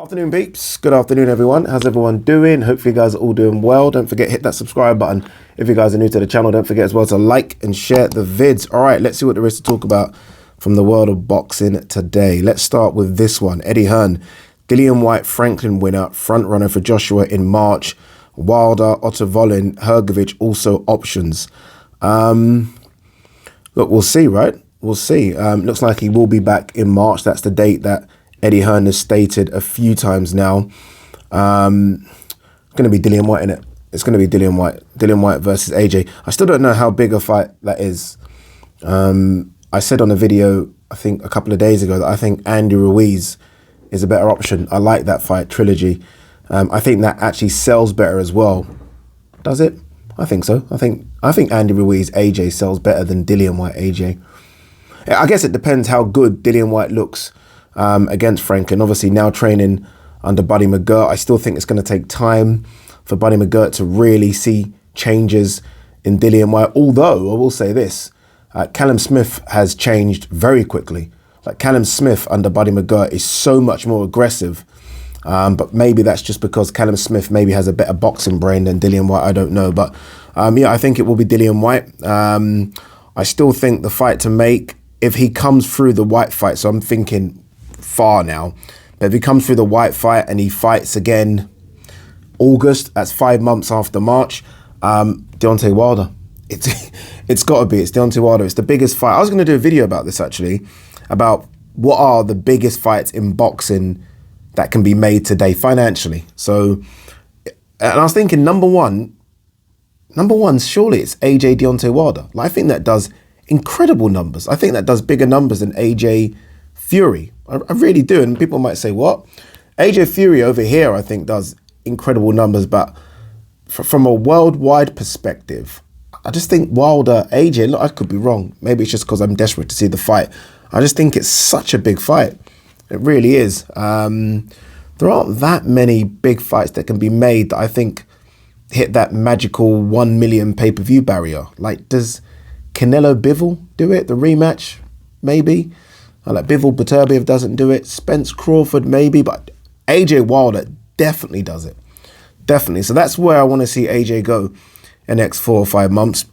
Afternoon peeps, good afternoon everyone. How's everyone doing? Hopefully you guys are all doing well. Don't forget, hit that subscribe button. If you guys are new to the channel, don't forget as well to like and share the vids. All right, let's see what there is to talk about from the world of boxing today. Let's start with this one. Eddie Hearn, Dillian Whyte Franklin winner, front runner for Joshua in March. Wilder, Otto-Volin, Hrgović also options. Look, we'll see, right? We'll see. Looks like he will be back in March. That's the date that Eddie Hearn has stated a few times now. It's going to be Dillian Whyte, innit? It's going to be Dillian Whyte. Dillian Whyte versus AJ. I still don't know how big a fight that is. I said on a video, I think a couple of days ago, that I think Andy Ruiz is a better option. I like that fight, trilogy. I think that actually sells better as well. Does it? I think so. I think Andy Ruiz, AJ sells better than Dillian Whyte, AJ. I guess it depends how good Dillian Whyte looks against Franklin. Obviously now training under Buddy McGirt. I still think it's going to take time for Buddy McGirt to really see changes in Dillian Whyte. Although I will say this, Callum Smith has changed very quickly. Like Callum Smith under Buddy McGirt is so much more aggressive. But maybe that's just because Callum Smith maybe has a better boxing brain than Dillian Whyte. I don't know. But yeah, I think it will be Dillian Whyte. I still think the fight to make, if he comes through the Whyte fight, so I'm thinking far now, but if he comes through the Whyte fight and he fights again August, that's 5 months after March, Deontay Wilder. It's got to be. It's Deontay Wilder. It's the biggest fight. I was going to do a video about this actually, about what are the biggest fights in boxing that can be made today financially. So, and I was thinking number one, surely it's AJ Deontay Wilder. Like, I think that does incredible numbers. I think that does bigger numbers than AJ Fury. I really do. And people might say, what? AJ Fury over here, I think, does incredible numbers. But from a worldwide perspective, I just think Wilder, AJ, look, I could be wrong. Maybe it's just because I'm desperate to see the fight. I just think it's such a big fight. It really is. There aren't that many big fights that can be made that I think hit that magical 1 million pay-per-view barrier. Like, does Canelo Bivol do it? The rematch? Maybe. Like Bivol Beterbiev doesn't do it. Spence Crawford maybe, but AJ Wilder definitely does it. Definitely. So that's where I want to see AJ go in the next 4 or 5 months.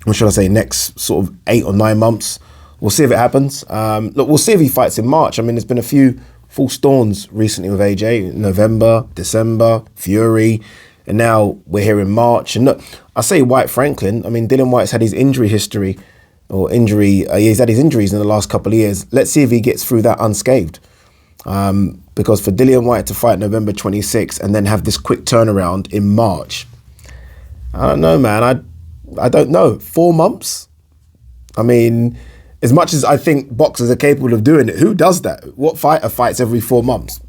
Or should I say next sort of 8 or 9 months. We'll see if it happens. Look, we'll see if he fights in March. I mean, there's been a few false dawns recently with AJ. November, December, Fury, and now we're here in March. And look, I say Whyte Franklin. I mean, Dillian Whyte's had his injury history, or he's had his injuries in the last couple of years. Let's see if he gets through that unscathed. Because for Dillian Whyte to fight November 26th and then have this quick turnaround in March, I don't know, man. I don't know. 4 months? I mean, as much as I think boxers are capable of doing it, who does that? What fighter fights every 4 months?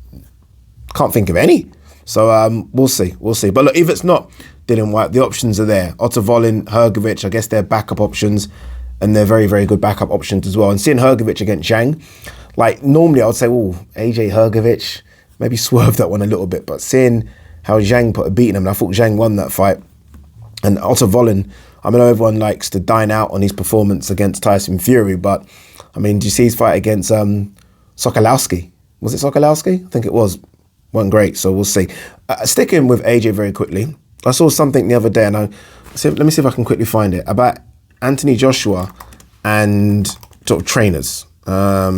Can't think of any. So we'll see. We'll see. But look, if it's not Dillian Whyte, the options are there. Otto-Volin, Hrgović, I guess they're backup options. And they're very, very good backup options as well. And seeing Hrgović against Zhang, like normally I would say, oh, AJ Hrgović, maybe swerve that one a little bit. But seeing how Zhang put a beat in him, and I thought Zhang won that fight. And Otto-Volin, I know everyone likes to dine out on his performance against Tyson Fury, but I mean, do you see his fight against Sokolowski? Was it Sokolowski? I think it was. Wasn't great, so we'll see. Sticking with AJ very quickly, I saw something the other day, and let me see if I can quickly find it, about Anthony Joshua and sort of trainers. Let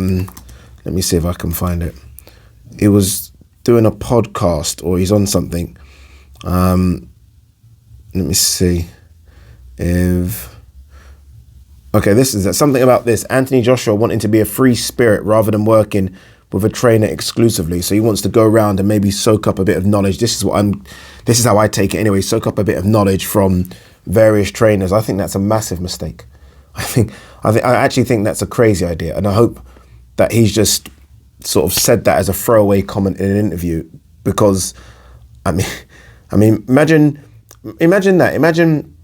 me see if I can find it. He was doing a podcast, or he's on something. Let me see if... Okay, this is something about this. Anthony Joshua wanting to be a free spirit rather than working with a trainer exclusively. So he wants to go around and maybe soak up a bit of knowledge. This is how I take it anyway. Soak up a bit of knowledge from various trainers. I think that's a massive mistake. I actually think that's a crazy idea. And I hope that he's just sort of said that as a throwaway comment in an interview, because I mean, imagine that. Imagine,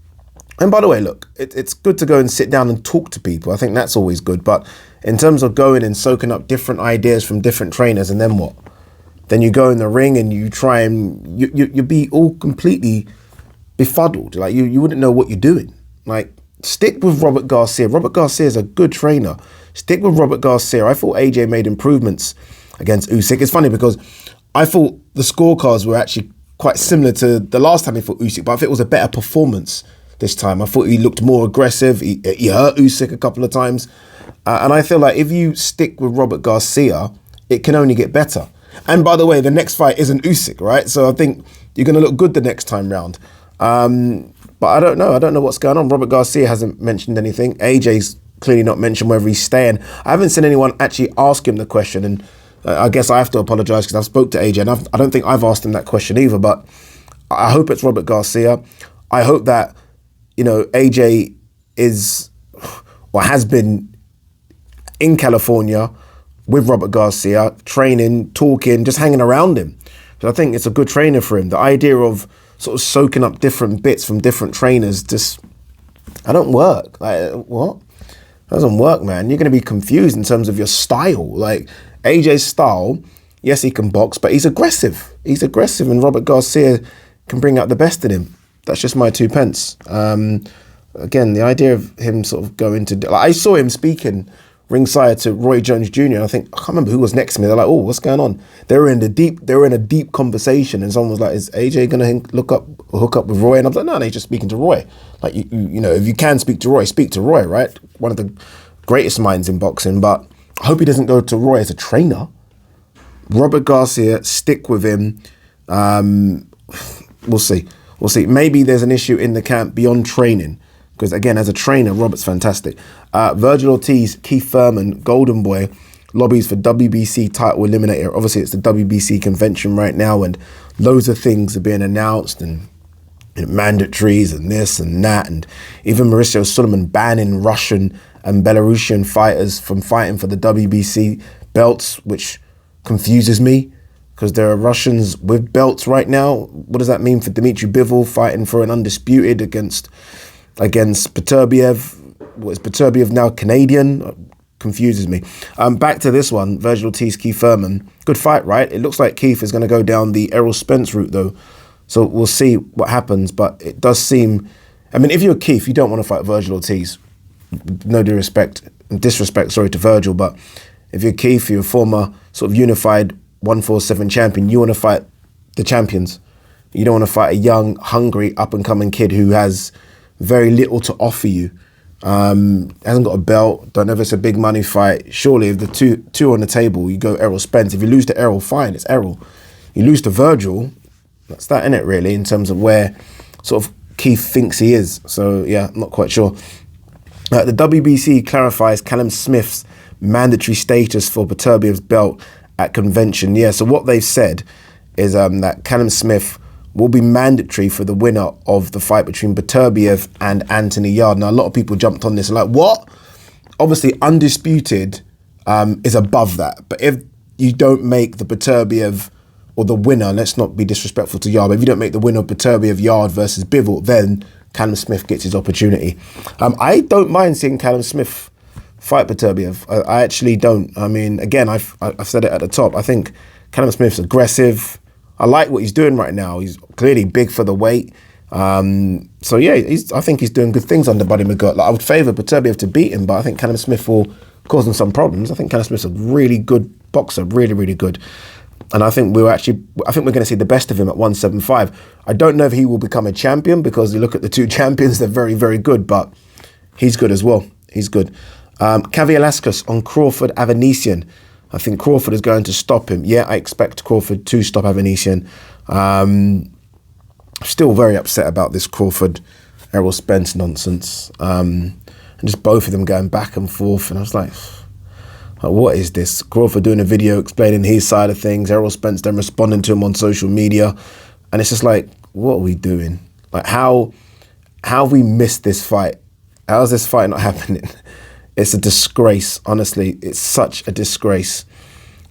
and by the way, look, it's good to go and sit down and talk to people. I think that's always good. But in terms of going and soaking up different ideas from different trainers, and then what? Then you go in the ring and you try and you be all completely befuddled. Like you wouldn't know what you're doing. Like, stick with Robert Garcia. Robert Garcia is a good trainer. Stick with Robert Garcia. I thought AJ made improvements against Usyk. It's funny because I thought the scorecards were actually quite similar to the last time he fought Usyk, but I think it was a better performance this time. I thought he looked more aggressive. He hurt Usyk a couple of times. And I feel like if you stick with Robert Garcia, it can only get better. And by the way, the next fight isn't Usyk, right? So I think you're going to look good the next time round. But I don't know. I don't know what's going on. Robert Garcia hasn't mentioned anything. AJ's clearly not mentioned whether he's staying. I haven't seen anyone actually ask him the question, and I guess I have to apologise because I've spoke to AJ, and I don't think I've asked him that question either. But I hope it's Robert Garcia. I hope that, AJ is or has been in California with Robert Garcia, training, talking, just hanging around him. So I think it's a good trainer for him. The idea of sort of soaking up different bits from different trainers I don't work. Like, what? That doesn't work, man. You're going to be confused in terms of your style. Like, AJ's style, yes, he can box, but he's aggressive. He's aggressive, and Robert Garcia can bring out the best in him. That's just my 2 pence. Again, the idea of him sort of going to... I saw him speaking ringside to Roy Jones Jr. I can't remember who was next to me. They're like, "Oh, what's going on?" They were in a deep conversation, and someone was like, "Is AJ gonna hook up with Roy?" And I was like, "No, he's just speaking to Roy. Like, you know, if you can speak to Roy, speak to Roy, right? One of the greatest minds in boxing." But I hope he doesn't go to Roy as a trainer. Robert Garcia, stick with him. We'll see. Maybe there's an issue in the camp beyond training. Because again, as a trainer, Robert's fantastic. Virgil Ortiz, Keith Thurman, Golden Boy, lobbies for WBC title eliminator. Obviously, it's the WBC convention right now, and loads of things are being announced, and mandatories, and this and that, and even Mauricio Sulaiman banning Russian and Belarusian fighters from fighting for the WBC belts, which confuses me, because there are Russians with belts right now. What does that mean for Dmitry Bivol fighting for an undisputed against Beterbiev? Is Beterbiev now Canadian? Confuses me. Back to this one, Virgil Ortiz, Keith Thurman. Good fight, right? It looks like Keith is going to go down the Errol Spence route, though. So we'll see what happens. But it does seem... I mean, if you're Keith, you don't want to fight Virgil Ortiz. No disrespect to Virgil. But if you're Keith, you're a former sort of unified 147 champion. You want to fight the champions. You don't want to fight a young, hungry, up-and-coming kid who has very little to offer you. Hasn't got a belt. Don't know if it's a big money fight. Surely, if the two on the table, you go Errol Spence. If you lose to Errol, fine, it's Errol. You lose to Virgil, that's that, innit, really, in terms of where sort of Keith thinks he is. So, yeah, I'm not quite sure. The WBC clarifies Callum Smith's mandatory status for Beterbiev's belt at convention. Yeah, so what they've said is that Callum Smith will be mandatory for the winner of the fight between Beterbiev and Anthony Yarde. Now, a lot of people jumped on this like, what? Obviously, undisputed is above that. But if you don't make the Beterbiev or the winner, let's not be disrespectful to Yarde, but if you don't make the winner of Beterbiev Yarde versus Bivol, then Callum Smith gets his opportunity. I don't mind seeing Callum Smith fight Beterbiev. I actually don't. I mean, again, I've said it at the top. I think Callum Smith's aggressive. I like what he's doing right now. He's clearly big for the weight. So yeah, I think he's doing good things under Buddy McGirt. Like, I would favour Beterbiev to beat him, but I think Callum Smith will cause him some problems. I think Callum Smith's a really good boxer, really, really good. And I think we're going to see the best of him at 175. I don't know if he will become a champion, because you look at the two champions, they're very, very good, but he's good as well. He's good. Kavialaskas on Crawford Avanesian. I think Crawford is going to stop him. Yeah, I expect Crawford to stop Avanesian. Still very upset about this Crawford Errol Spence nonsense. And just both of them going back and forth. And I was like, what is this? Crawford doing a video explaining his side of things. Errol Spence then responding to him on social media. And it's just like, what are we doing? Like, how have we missed this fight? How is this fight not happening? It's a disgrace, honestly. It's such a disgrace.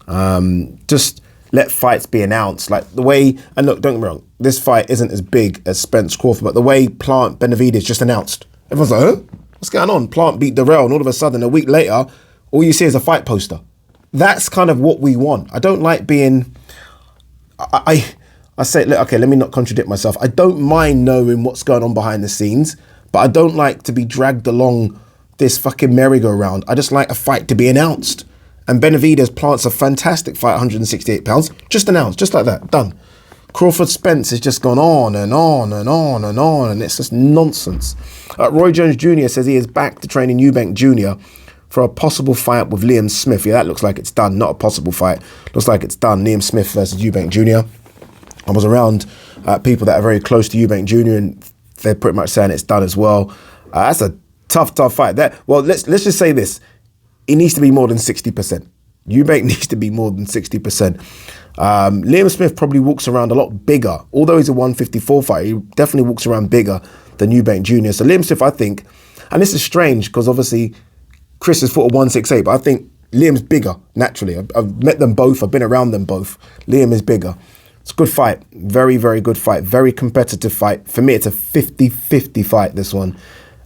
Just let fights be announced. Like the way, and look, don't get me wrong, this fight isn't as big as Spence Crawford, but the way Plant Benavidez just announced, everyone's like, huh? What's going on? Plant beat Darrell, and all of a sudden, a week later, all you see is a fight poster. That's kind of what we want. I don't like being, I say, look, okay, let me not contradict myself. I don't mind knowing what's going on behind the scenes, but I don't like to be dragged along this fucking merry-go-round. I just like a fight to be announced. And Benavidez plants a fantastic fight, 168 pounds. Just announced, just like that, done. Crawford Spence has just gone on and on and on and on, and it's just nonsense. Roy Jones Jr. says he is back to training Eubank Jr. for a possible fight with Liam Smith. Yeah, that looks like it's done. Not a possible fight. Looks like it's done. Liam Smith versus Eubank Jr. I was around people that are very close to Eubank Jr. and they're pretty much saying it's done as well. That's a tough fight. Let's just say this. It needs to be more than 60%. Eubank needs to be more than 60%. Liam Smith probably walks around a lot bigger. Although he's a 154 fighter, he definitely walks around bigger than Eubank Jr. So Liam Smith, I think, and this is strange because obviously Chris has fought a 168, but I think Liam's bigger, naturally. I've met them both. I've been around them both. Liam is bigger. It's a good fight. Very, very good fight. Very competitive fight. For me, it's a 50-50 fight, this one.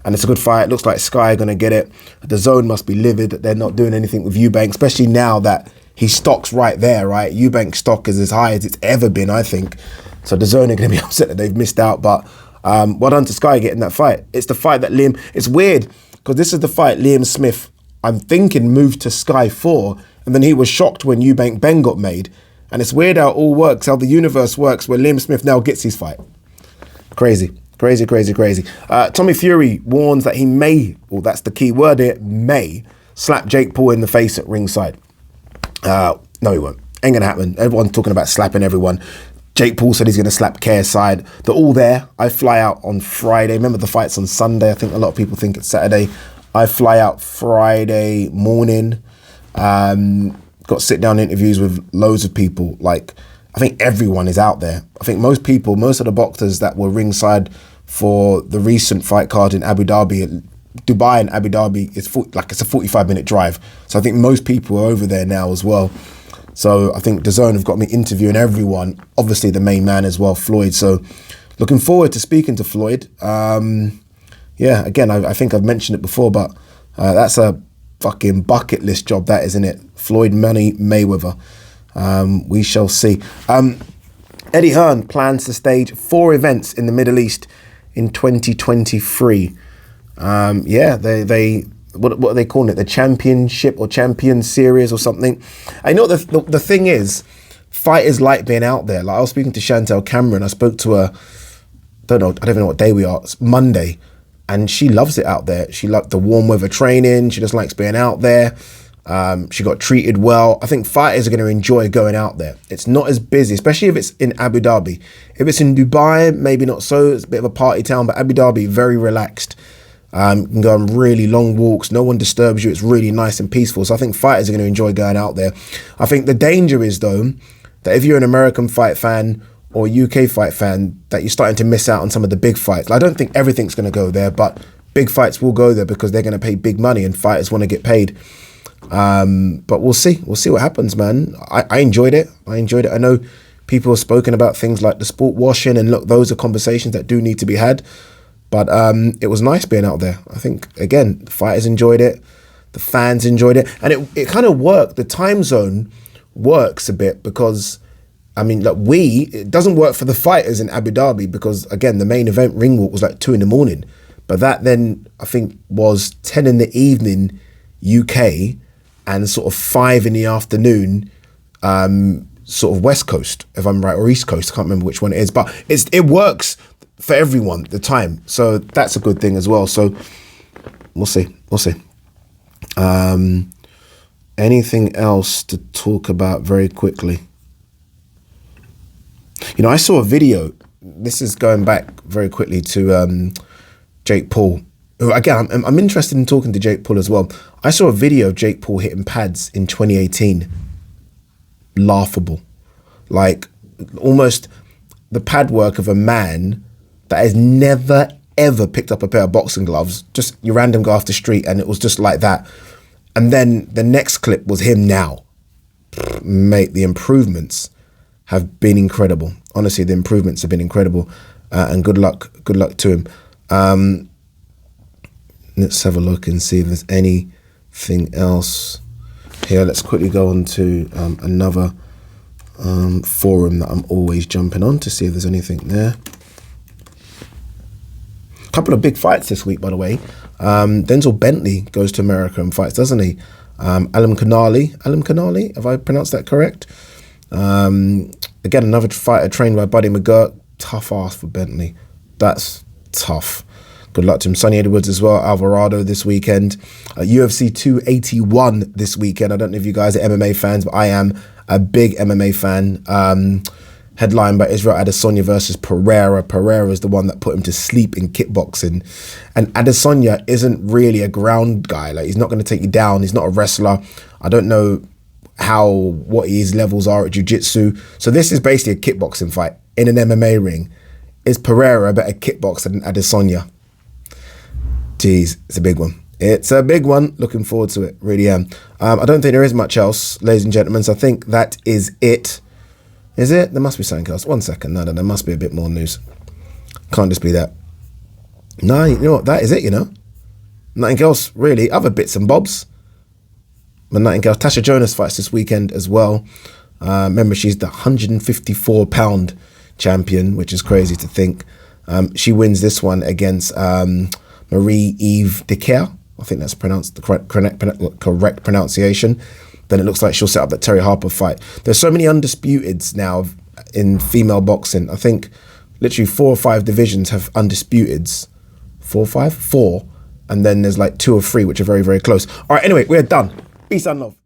And it's a good fight. It looks like Sky are going to get it. The Zone must be livid that they're not doing anything with Eubank, especially now that his stock's right there, right? Eubank's stock is as high as it's ever been, I think. So the Zone are going to be upset that they've missed out. But well done to Sky getting that fight. It's the fight that Liam... It's weird because this is the fight Liam Smith, I'm thinking, moved to Sky for. And then he was shocked when Eubank Ben got made. And it's weird how it all works, how the universe works, where Liam Smith now gets his fight. Crazy. Tommy Fury warns that he may, well, that's the key word here, may slap Jake Paul in the face at ringside. No, he won't. Ain't going to happen. Everyone's talking about slapping everyone. Jake Paul said he's going to slap KSI. They're all there. I fly out on Friday. Remember, the fight's on Sunday. I think a lot of people think it's Saturday. I fly out Friday morning. Got sit-down interviews with loads of people. Like, I think everyone is out there. I think most of the boxers that were ringside for the recent fight card in Abu Dhabi, Dubai and Abu Dhabi, it's a 45-minute drive. So I think most people are over there now as well. So I think DAZN have got me interviewing everyone. Obviously the main man as well, Floyd. So looking forward to speaking to Floyd. Yeah, again, I think I've mentioned it before, but that's a fucking bucket list job, that, isn't it? Floyd Money Mayweather. We shall see. Eddie Hearn plans to stage 4 events in the Middle East in 2023. Yeah, they what are they calling it? The Championship or Champion Series or something. I know the thing is, fighters like being out there. Like, I was speaking to Chantel Cameron. I spoke to her, I don't even know what day we are. It's Monday. And she loves it out there. She liked the warm weather training. She just likes being out there. She got treated well. I think fighters are going to enjoy going out there. It's not as busy, especially if it's in Abu Dhabi. If it's in Dubai, maybe not so. It's a bit of a party town, but Abu Dhabi, very relaxed. You can go on really long walks. No one disturbs you. It's really nice and peaceful. So I think fighters are going to enjoy going out there. I think the danger is, though, that if you're an American fight fan or UK fight fan, that you're starting to miss out on some of the big fights. I don't think everything's going to go there, but big fights will go there because they're going to pay big money and fighters want to get paid. But we'll see. We'll see what happens, man. I enjoyed it. I know people have spoken about things like the sport washing, and look, those are conversations that do need to be had. But it was nice being out there. I think, again, the fighters enjoyed it. The fans enjoyed it. And it kind of worked. The time zone works a bit because... I mean, like, it doesn't work for the fighters in Abu Dhabi because, again, the main event ring walk was like 2 a.m. But that then, I think, was 10 in the evening UK and sort of 5 in the afternoon, sort of West Coast, if I'm right, or East Coast. I can't remember which one it is. But it works for everyone, the time. So that's a good thing as well. So we'll see. Anything else to talk about very quickly? You know, I saw a video, this is going back very quickly to Jake Paul, who, again, I'm interested in talking to Jake Paul as well. I saw a video of Jake Paul hitting pads in 2018. Laughable. Like, almost the pad work of a man that has never, ever picked up a pair of boxing gloves. Just your random guy off the street, and it was just like that. And then the next clip was him now. Mate, the improvements have been incredible. Honestly, the improvements have been incredible, and good luck to him. Let's have a look and see if there's anything else here. Let's quickly go on to another forum that I'm always jumping on to see if there's anything there. couple of big fights this week, by the way. Denzel Bentley goes to America and fights, doesn't he? Alam Kanali, have I pronounced that correct? Again, another fighter trained by Buddy McGirt. Tough ass for Bentley. That's tough. Good luck to him. Sonny Edwards as well. Alvarado this weekend. UFC 281 this weekend. I don't know if you guys are MMA fans, but I am a big MMA fan. Headlined by Israel Adesanya versus Pereira. Pereira is the one that put him to sleep in kickboxing. And Adesanya isn't really a ground guy. Like, he's not going to take you down. He's not a wrestler. I don't know what his levels are at jiu-jitsu. So this is basically a kickboxing fight in an MMA ring. Is Pereira a better kickboxer than Adesanya? Jeez, it's a big one. It's a big one. Looking forward to it. Really am. I don't think there is much else, ladies and gentlemen. So I think that is it. Is it? There must be something else. 1 second. No, there must be a bit more news. Can't just be that. No, you know what? That is it, you know. Nothing else, really. Other bits and bobs. But nothing else. Tasha Jonas fights this weekend as well. Remember, she's the 154-pound champion, which is crazy to think. She wins this one against Marie-Eve Decaire. I think that's pronounced the correct pronunciation. Then it looks like she'll set up that Terry Harper fight. There's so many undisputeds now in female boxing. I think literally 4 or 5 divisions have undisputeds. 4 or 5? 4. And then there's like 2 or 3 which are very, very close. All right, anyway, we're done. Peace and love.